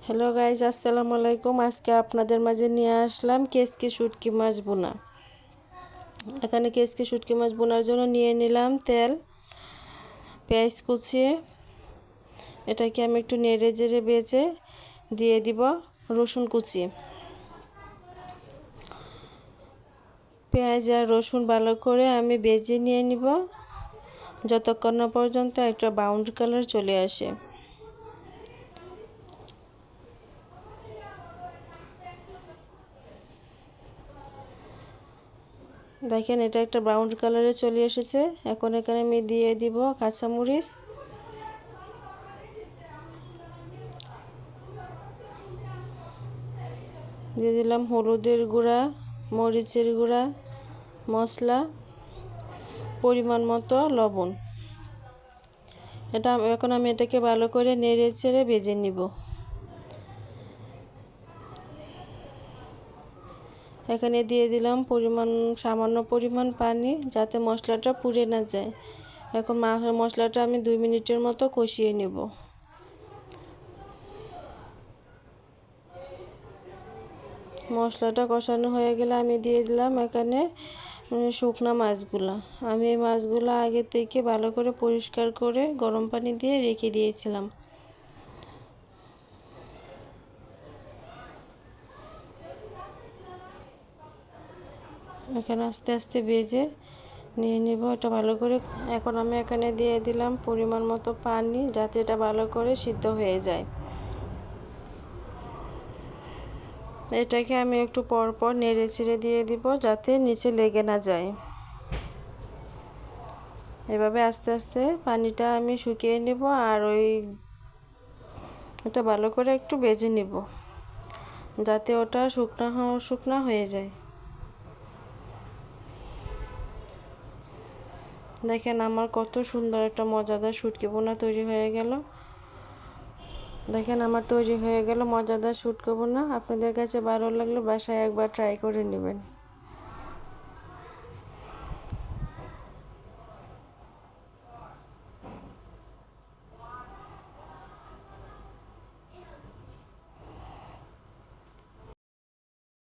Hello guys, আসসালামু আলাইকুম। আজকে আপনাদের মাঝে নিয়ে আসলাম কেসকি শুটকি মাছ বোনা। এখানে কেসকি শুটকি মাছ বোনার জন্য নিয়ে নিলাম তেল, পেঁয়াজ কুচি। এটাকে আমি একটু নেড়ে চেড়ে ভেজে দিয়ে দিব রসুন কুচি। পেঁয়াজ আর রসুন ভালো করে আমি ভেজে নিয়ে নিব যতক্ষণ না পর্যন্ত একটা ব্রাউন কালার চলে আসে। দেখেন এটা একটা ব্রাউন কালারে চলে এসেছে। এখন এখানে আমি দিয়ে দিব কাঁচামরিচ, দিয়ে দিলাম হলুদের গুঁড়া, মরিচের গুঁড়া, মশলা, পরিমাণ মতো লবণ। এখন আমি এটাকে ভালো করে নেড়ে চেড়ে ভেজে নিব। এখানে দিয়ে দিলাম সামান্য পরিমাণ পানি, যাতে মশলাটা পুড়ে না যায়। এখন মশলাটা আমি 2 মিনিটের মতো কষিয়ে নেব। মশলাটা কষানো হয়ে গেলে আমি দিয়ে দিলাম এখানে শুকনা মাছগুলা। আমি এই মাছগুলো আগে থেকে ভালো করে পরিষ্কার করে গরম পানি দিয়ে রেখে দিয়েছিলাম। এখানে আস্তে আস্তে ভেজে নিয়ে নেব এটা ভালো করে। এখন আমি এখানে দিয়ে দিলাম পরিমাণ মতো পানি, যাতে এটা ভালো করে সিদ্ধ হয়ে যায়। এটাকে আমি একটু পর পর নেড়ে চেড়ে দিয়ে দিব, যাতে নিচে লেগে না যায়। এভাবে আস্তে আস্তে পানিটা আমি শুকিয়ে নেব, আর এটা ভালো করে একটু ভেজে নেব, যাতে ওটা শুকনা হয়ে যায়। দেখেন আমার কত সুন্দর একটা মজাদার শুটকি বোনা তৈরি হয়ে গেল। দেখেন আমার তৈরি হয়ে গেল মজাদার শুটকি বোনা। আপনাদের কাছে ভালো লাগলে বাসায় একবার ট্রাই করে নেবেন।